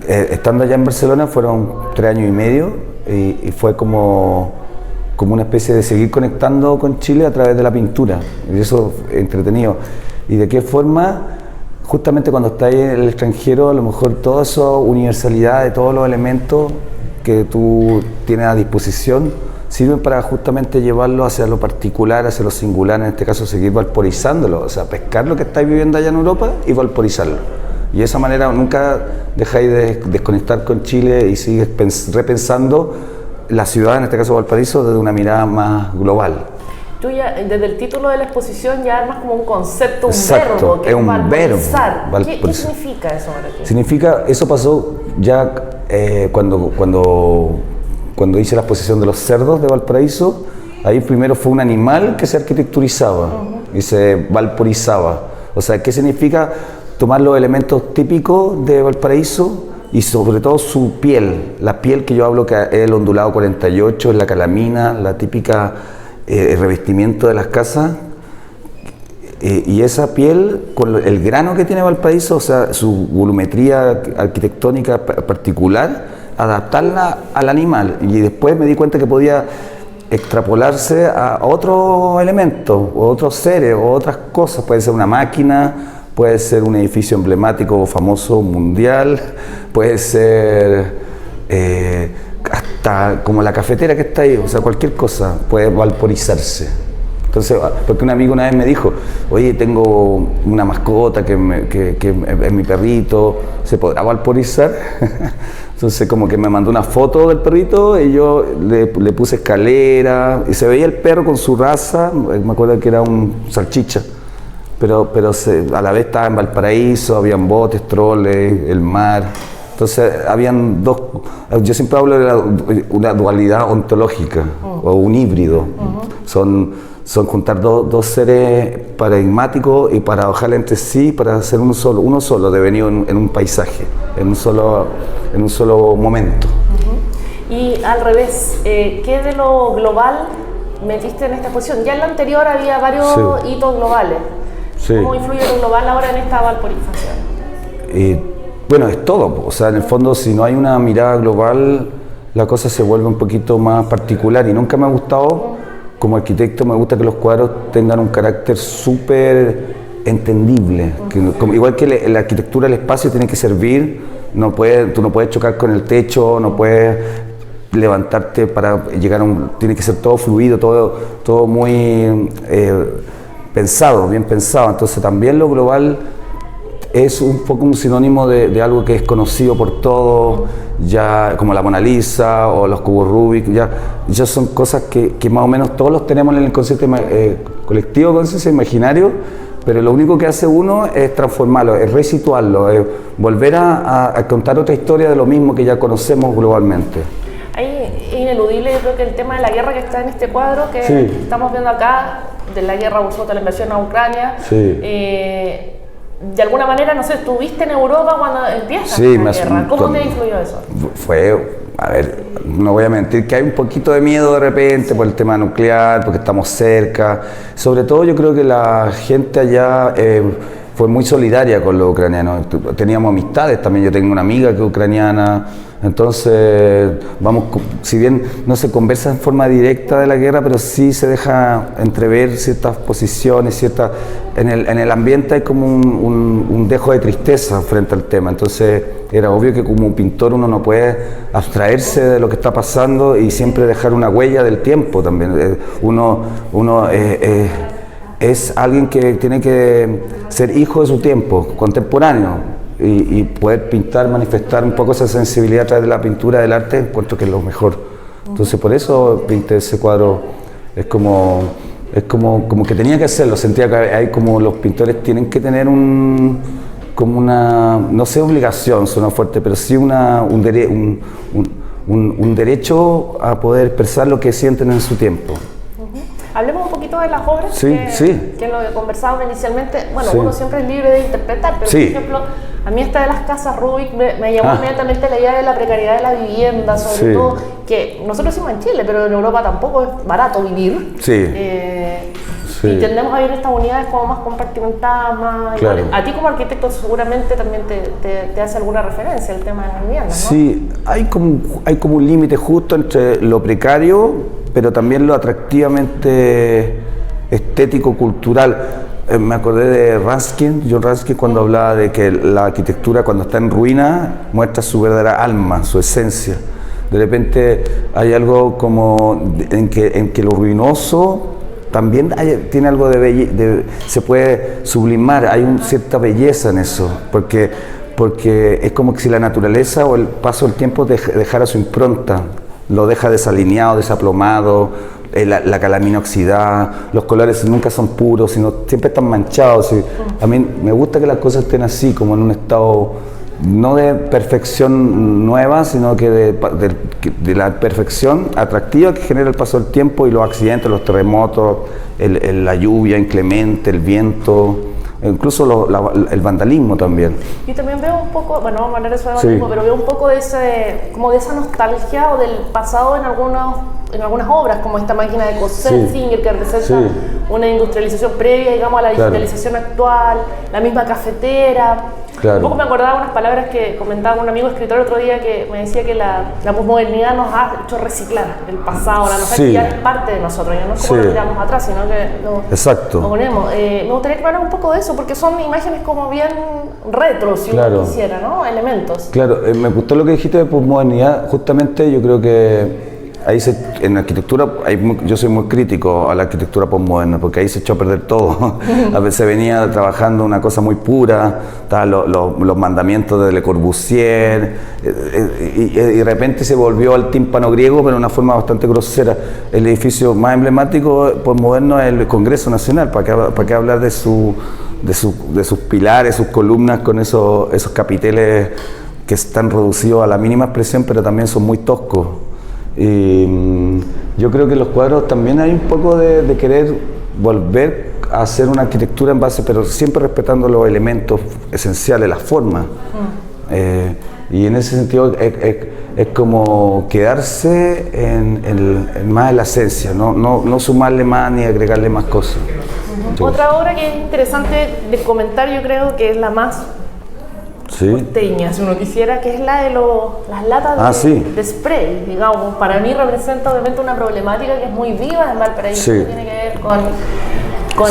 Estando allá en Barcelona fueron 3 años y medio y fue como una especie de seguir conectando con Chile a través de la pintura, y eso es entretenido. ¿Y de qué forma? Justamente cuando estás en el extranjero, a lo mejor toda esa universalidad de todos los elementos que tú tienes a disposición sirven para justamente llevarlo hacia lo particular, hacia lo singular, en este caso seguir valporizándolo, o sea, pescar lo que estáis viviendo allá en Europa y valporizarlo. Y de esa manera nunca dejáis de desconectar con Chile y sigues repensando la ciudad, en este caso Valparaíso, desde una mirada más global. Tú ya, desde el título de la exposición ya armas como un concepto, un Exacto, verbo, que es un valporizar. verbo. ¿Qué significa eso para ti? Significa, eso pasó ya cuando hice la exposición de los cerdos de Valparaíso. Ahí primero fue un animal que se arquitecturizaba y se valporizaba. O sea, ¿qué significa? Tomar los elementos típicos de Valparaíso y sobre todo su piel. La piel que yo hablo que es el ondulado 48, es la calamina, la típica revestimiento de las casas. Y esa piel, con el grano que tiene Valparaíso, o sea, su volumetría arquitectónica particular, adaptarla al animal. Y después me di cuenta que podía extrapolarse a otros elementos, o otros seres, o otras cosas. Puede ser una máquina, puede ser un edificio emblemático, famoso, mundial, puede ser hasta como la cafetera que está ahí, o sea, cualquier cosa puede valporizarse. Entonces, porque un amigo una vez me dijo, oye, tengo una mascota que es mi perrito, ¿se podrá valporizar? Entonces como que me mandó una foto del perrito y yo le puse escalera y se veía el perro con su raza, me acuerdo que era un salchicha, pero a la vez estaba en Valparaíso, habían botes, troles, el mar. Entonces habían dos, yo siempre hablo de una dualidad ontológica o un híbrido. Son juntar dos seres paradigmáticos y paradojar entre sí para hacer uno solo devenido en un paisaje, en un solo momento. Y al revés, ¿qué de lo global metiste en esta exposición? Ya en la anterior había varios hitos globales. Sí. ¿Cómo influye lo global ahora en esta valporización? Bueno, es todo. O sea, en el fondo, si no hay una mirada global, la cosa se vuelve un poquito más particular. Y nunca me ha gustado, como arquitecto, me gusta que los cuadros tengan un carácter súper entendible. Igual que la arquitectura, el espacio tiene que servir. Tú no puedes chocar con el techo, no puedes levantarte para llegar tiene que ser todo fluido, todo muy pensado, bien pensado. Entonces también lo global es un poco un sinónimo de algo que es conocido por todos, ya como la Mona Lisa o los cubos Rubik, ya son cosas que más o menos todos los tenemos en el inconsciente colectivo, conciencia imaginario, pero lo único que hace uno es transformarlo, es resituarlo, es volver a contar otra historia de lo mismo que ya conocemos globalmente. Ahí es ineludible, yo creo que el tema de la guerra que está en este cuadro, que estamos viendo acá, de la guerra de la invasión a Ucrania, de alguna manera, no sé, estuviste en Europa cuando empieza la guerra. ¿Cómo te influyó eso? A ver, no voy a mentir que hay un poquito de miedo de repente por el tema nuclear, porque estamos cerca. Sobre todo yo creo que la gente allá fue muy solidaria con los ucranianos. Teníamos amistades también, yo tengo una amiga que es ucraniana. Entonces, si bien no se conversa en forma directa de la guerra, pero sí se deja entrever ciertas posiciones, en el ambiente hay como un dejo de tristeza frente al tema. Entonces, era obvio que como un pintor uno no puede abstraerse de lo que está pasando y siempre dejar una huella del tiempo también. Uno es alguien que tiene que ser hijo de su tiempo, contemporáneo. Y poder pintar, manifestar un poco esa sensibilidad a través de la pintura, del arte, encuentro que es lo mejor. Entonces por eso pinté ese cuadro, es como que tenía que hacerlo, sentía que hay como los pintores tienen que tener como una, no sé, obligación, suena fuerte, pero sí un derecho a poder expresar lo que sienten en su tiempo. Hablemos un poquito de las obras, que lo que conversábamos inicialmente. Bueno, uno siempre es libre de interpretar, pero por ejemplo, a mí esta de las casas Rubik me llamó inmediatamente la idea de la precariedad de la vivienda, sobre todo, que nosotros decimos en Chile, pero en Europa tampoco es barato vivir. Y tendemos a ver estas unidades como más compartimentadas, más... Claro. A ti como arquitecto seguramente también te hace alguna referencia el tema de las viviendas, ¿no? Sí, hay como un límite justo entre lo precario, pero también lo atractivamente estético, cultural. Me acordé de John Ruskin, cuando hablaba de que la arquitectura cuando está en ruina muestra su verdadera alma, su esencia. De repente hay algo como en que lo ruinoso también tiene algo se puede sublimar, hay una cierta belleza en eso, porque es como que si la naturaleza o el paso del tiempo dejara su impronta, lo deja desalineado, desaplomado, la calamina oxidada, los colores nunca son puros, sino siempre están manchados. A mí me gusta que las cosas estén así, como en un estado no de perfección nueva, sino que de la perfección atractiva que genera el paso del tiempo y los accidentes, los terremotos, la lluvia inclemente, el viento, incluso el vandalismo también. Y también veo un poco, bueno, vamos a hablar de eso de vandalismo, pero veo un poco de esa nostalgia o del pasado en algunas obras, como esta máquina de coser Singer, que representa una industrialización previa, digamos, a la digitalización actual, la misma cafetera. Claro. Un poco me acordaba unas palabras que comentaba un amigo escritor el otro día, que me decía que la posmodernidad nos ha hecho reciclar el pasado, la nostalgia ya es parte de nosotros, ya no es como lo tiramos atrás, sino que lo ponemos. Me gustaría que hablara un poco de eso, porque son imágenes como bien retro, si uno quisiera, ¿no? Elementos. Claro, me gustó lo que dijiste de posmodernidad. Justamente yo creo que en arquitectura, yo soy muy crítico a la arquitectura postmoderna, porque ahí se echó a perder todo. A veces venía trabajando una cosa muy pura, estaban los mandamientos de Le Corbusier, y de repente se volvió al tímpano griego, pero de una forma bastante grosera. El edificio más emblemático postmoderno es el Congreso Nacional. ¿Para qué hablar de sus pilares, sus columnas con esos capiteles que están reducidos a la mínima expresión, pero también son muy toscos? Y yo creo que los cuadros también hay un poco de querer volver a hacer una arquitectura en base, pero siempre respetando los elementos esenciales, las formas. Y en ese sentido es como quedarse más en la esencia, no sumarle más ni agregarle más cosas. Otra obra que es interesante de comentar, yo creo que es la más porteña, si uno quisiera, que es la de las latas de spray, digamos. Para mí representa obviamente una problemática que es muy viva en Valparaíso, que tiene que ver con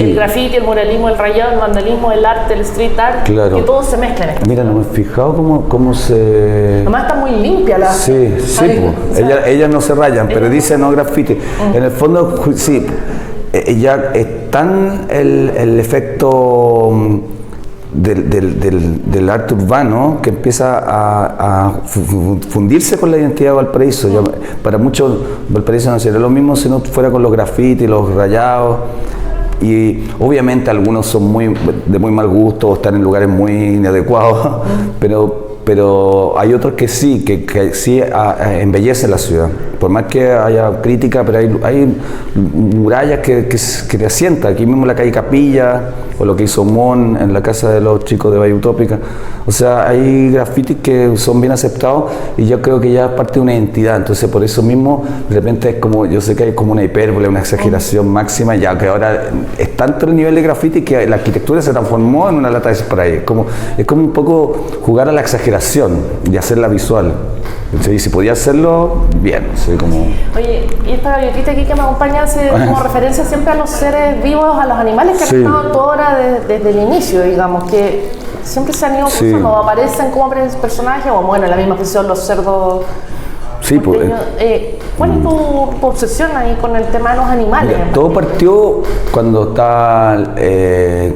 el graffiti, el muralismo, el rayado, el vandalismo, el arte, el street art, que todo se mezcla en esto. Mira, no me he fijado cómo se... Además está muy limpia la... Ellas no se rayan, pero dice no graffiti. En el fondo, ya es tan el efecto del arte urbano que empieza a fundirse con la identidad de Valparaíso. Para muchos Valparaíso no sería lo mismo si no fuera con los grafitis, los rayados, y obviamente algunos son de muy mal gusto o están en lugares muy inadecuados, pero hay otros que sí embellecen la ciudad. Por más que haya crítica, pero hay murallas que te asientan. Aquí mismo en la calle Capilla, o lo que hizo Mon en la casa de los chicos de Valle Utópica. O sea, hay grafitis que son bien aceptados y yo creo que ya es parte de una identidad. Entonces, por eso mismo, de repente es como, yo sé que hay como una hipérbole, una exageración máxima, ya que ahora es tanto el nivel de graffiti que la arquitectura se transformó en una lata de spray. Es como un poco jugar a la exageración y hacerla visual. Entonces, si podía hacerlo, bien. Oye, y esta gaviotita aquí que me acompaña hace como referencia siempre a los seres vivos, a los animales que han estado en toda hora desde el inicio, digamos, que siempre se han ido cruzando, aparecen como personajes, o bueno, la misma función los cerdos. ¿Cuál es tu obsesión ahí con el tema de los animales? Mira, todo partió cuando estaba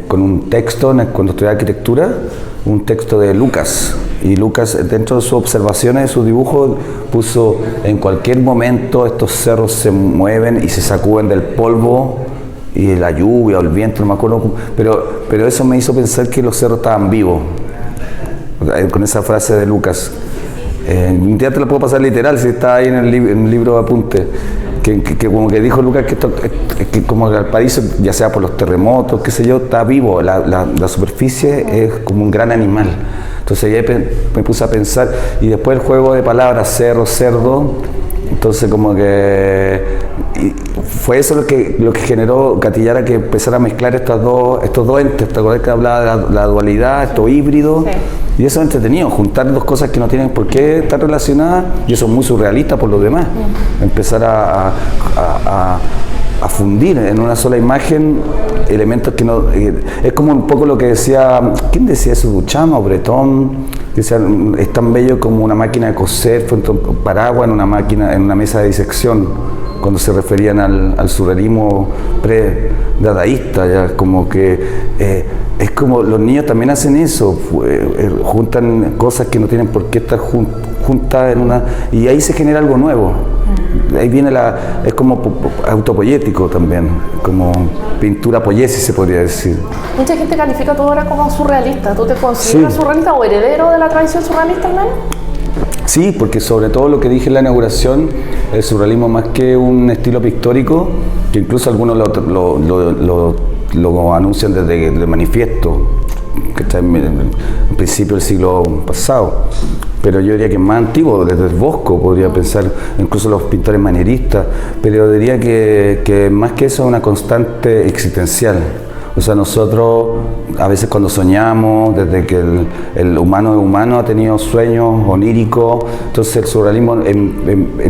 con un texto, cuando estudiaba arquitectura, un texto de Lucas. Y Lucas, dentro de sus observaciones, de sus dibujos, puso: en cualquier momento estos cerros se mueven y se sacuden del polvo y la lluvia o el viento, no me acuerdo, pero eso me hizo pensar que los cerros estaban vivos, con esa frase de Lucas. Un día te la puedo pasar literal, si está ahí en el libro de apuntes, que como que dijo Lucas que como el Valparaíso, ya sea por los terremotos, qué sé yo, está vivo, la superficie es como un gran animal. Entonces ya me puse a pensar, y después el juego de palabras, cerro, cerdo, entonces como que, y fue eso lo que generó, gatillara que empezara a mezclar estos dos entes. ¿Te acuerdas que hablaba de la dualidad, esto híbrido? Sí. Y eso es entretenido, juntar dos cosas que no tienen por qué estar relacionadas, y eso es muy surrealista por lo demás. Empezar a fundir en una sola imagen elementos que no... es como un poco lo que decía... ¿Quién decía eso? ¿Duchamp o Breton? Que decía, es tan bello como una máquina de coser, fue un paraguas en una mesa de disección, cuando se referían al surrealismo pre-dadaísta, ya como que... es como los niños también hacen eso, juntan cosas que no tienen por qué estar juntas en una... y ahí se genera algo nuevo. Ahí viene es como autopoyético también, como pintura poiesis se podría decir. Mucha gente califica todo ahora como surrealista. ¿Tú te consideras surrealista o heredero de la tradición surrealista, hermano? Sí, porque sobre todo lo que dije en la inauguración, el surrealismo más que un estilo pictórico, que incluso algunos lo anuncian desde el manifiesto, que está en principio del siglo pasado. Pero yo diría que es más antiguo, desde el Bosco podría pensar, incluso los pintores manieristas, pero yo diría que más que eso es una constante existencial. O sea, nosotros a veces cuando soñamos, desde que el humano es humano, ha tenido sueños oníricos, entonces el surrealismo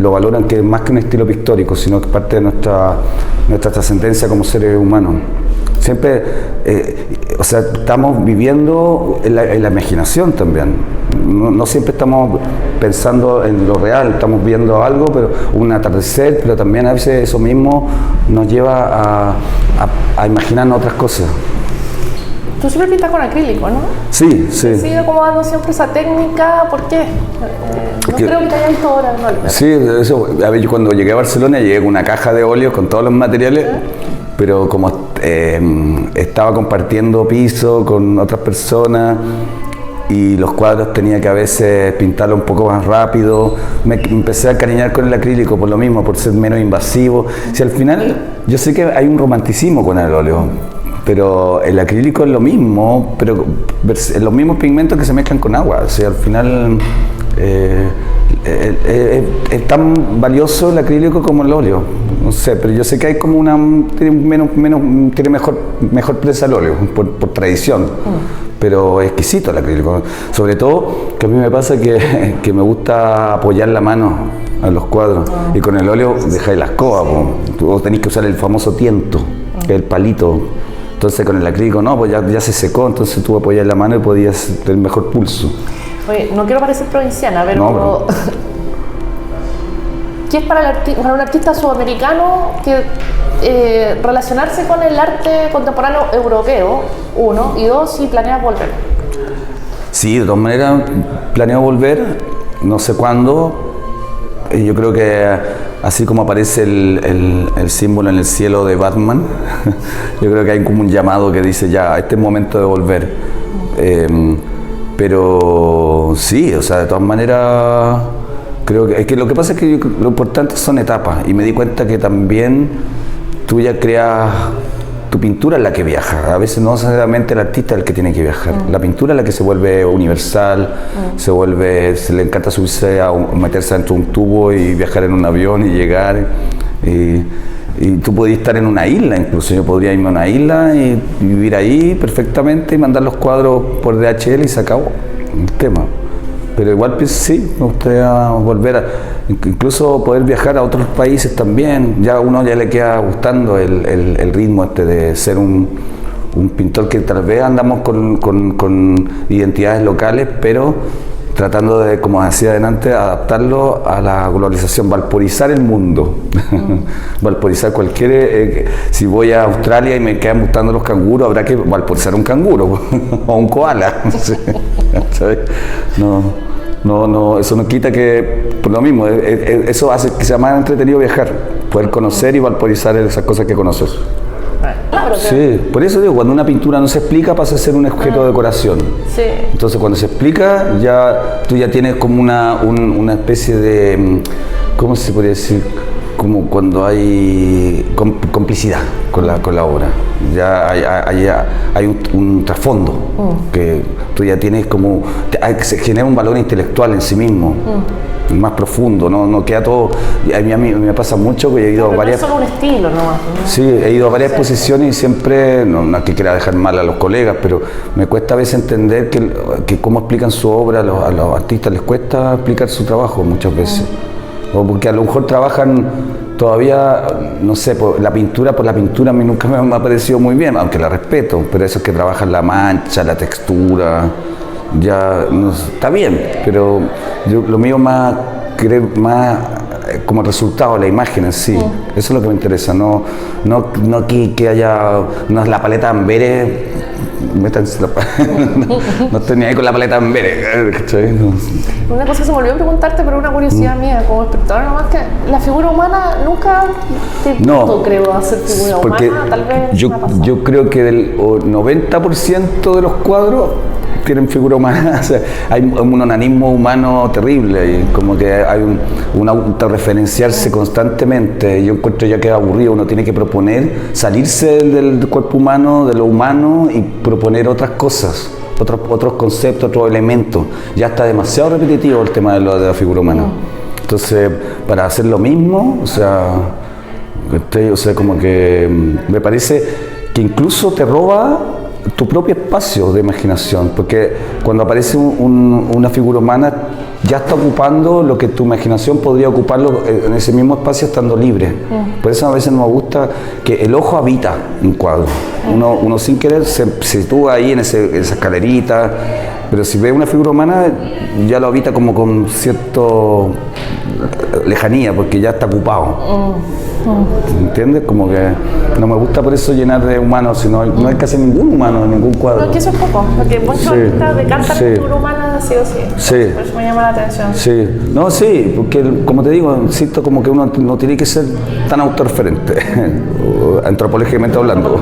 lo valoran que es más que un estilo pictórico, sino que es parte de nuestra trascendencia como seres humanos. Siempre, o sea, estamos viviendo en la imaginación también. No siempre estamos pensando en lo real, estamos viendo algo, pero un atardecer, pero también a veces eso mismo nos lleva a imaginar otras cosas. Tú siempre pintas con acrílico, ¿no? Sí, sí. ¿Has ido como dando siempre esa técnica? ¿Por qué? No creo que te haya visto ahora, ¿no? Sí, eso, a ver, yo cuando llegué a Barcelona llegué con una caja de óleos con todos los materiales, pero como estaba compartiendo piso con otras personas y los cuadros tenía que a veces pintarlo un poco más rápido, me empecé a encariñar con el acrílico por lo mismo, por ser menos invasivo. Si al final, yo sé que hay un romanticismo con el óleo, pero el acrílico es lo mismo, pero los mismos pigmentos que se mezclan con agua. O sea, al final es tan valioso el acrílico como el óleo. No sé, pero yo sé que hay como tiene mejor presa el óleo, por tradición. Pero es exquisito el acrílico. Sobre todo, que a mí me pasa que me gusta apoyar la mano a los cuadros. Y con el óleo dejáis la escoba, vos tenéis que usar el famoso tiento, que es el palito. Entonces con el acrílico no, pues ya se secó, entonces tú apoyas la mano y podías tener mejor pulso. Oye, no quiero parecer provinciana, pero... No, ¿qué es para un artista sudamericano que relacionarse con el arte contemporáneo europeo, uno, y dos, si planeas volver? Sí, de todas maneras planeo volver, no sé cuándo. Yo creo que así como aparece el símbolo en el cielo de Batman, yo creo que hay como un llamado que dice ya, este es el momento de volver. Pero sí, o sea, de todas maneras, creo que lo que pasa es que lo importante son etapas, y me di cuenta que también tú ya creas, tu pintura es la que viaja, a veces no necesariamente el artista es el que tiene que viajar, la pintura es la que se vuelve universal, se le encanta subirse meterse dentro de un tubo y viajar en un avión y llegar, y tú podías estar en una isla, incluso yo podría irme a una isla y vivir ahí perfectamente y mandar los cuadros por DHL y se acabó el tema. Pero igual sí, me gustaría volver incluso poder viajar a otros países también. Ya uno ya le queda gustando el ritmo de ser un pintor que tal vez andamos con identidades locales, pero tratando de, como decía adelante, adaptarlo a la globalización, valporizar el mundo. Valporizar si voy a Australia y me quedan gustando los canguros, habrá que valporizar un canguro o un koala. ¿Sabes? No, eso no quita que, por lo mismo, eso hace que sea más entretenido viajar, poder conocer y valporizar esas cosas que conoces. Sí, por eso digo, cuando una pintura no se explica pasa a ser un objeto de decoración. Sí. Entonces cuando se explica, tú ya tienes como una especie de, ¿cómo se podría decir? como cuando hay complicidad con la obra. Ya hay un trasfondo que tú ya tienes como... se genera un valor intelectual en sí mismo. Más profundo, no queda todo. A mí me pasa mucho que he ido a varias. No es solo un estilo, ¿no? Sí, he ido a varias exposiciones y siempre, no es que quiera dejar mal a los colegas, pero me cuesta a veces entender que cómo explican su obra a los artistas, les cuesta explicar su trabajo muchas veces. O porque a lo mejor trabajan todavía, no sé, por la pintura a mí nunca me ha parecido muy bien, aunque la respeto, pero eso es que trabajan la mancha, la textura. Ya no, está bien, pero lo mío más como resultado, la imagen en sí. Eso es lo que me interesa, no que haya la paleta Amberes, no estoy ni ahí con la paleta Amberes. Una cosa que se me olvidó preguntarte, pero una curiosidad mía como espectador, nomás que la figura humana nunca te pudo, creo, hacer figura humana, tal vez. Yo creo que del 90% de los cuadros tienen figura humana, o sea, hay un onanismo humano terrible y como que hay un autorreferenciarse constantemente. Yo encuentro ya que es aburrido, uno tiene que proponer, salirse del cuerpo humano, de lo humano y proponer otras cosas, otros conceptos, otros elementos. Ya está demasiado repetitivo el tema de la figura humana. Entonces, para hacer lo mismo, o sea, como que me parece que incluso te roba tu propio espacio de imaginación, porque cuando aparece una figura humana ya está ocupando lo que tu imaginación podría ocuparlo en ese mismo espacio estando libre. Por eso a veces no me gusta que el ojo habita un cuadro. Uno sin querer se sitúa ahí en esa escalerita, pero si ve una figura humana ya lo habita como con cierta lejanía, porque ya está ocupado. ¿Entiendes? Como que no me gusta por eso llenar de humanos, sino no hay casi ningún humano en ningún cuadro. No, es que eso es poco, porque muchos artistas decantan la figura humana sí o sí. Por eso me llama la atención. Sí, no, sí, porque como te digo, insisto, como que uno no tiene que ser tan autorreferente, antropológicamente hablando.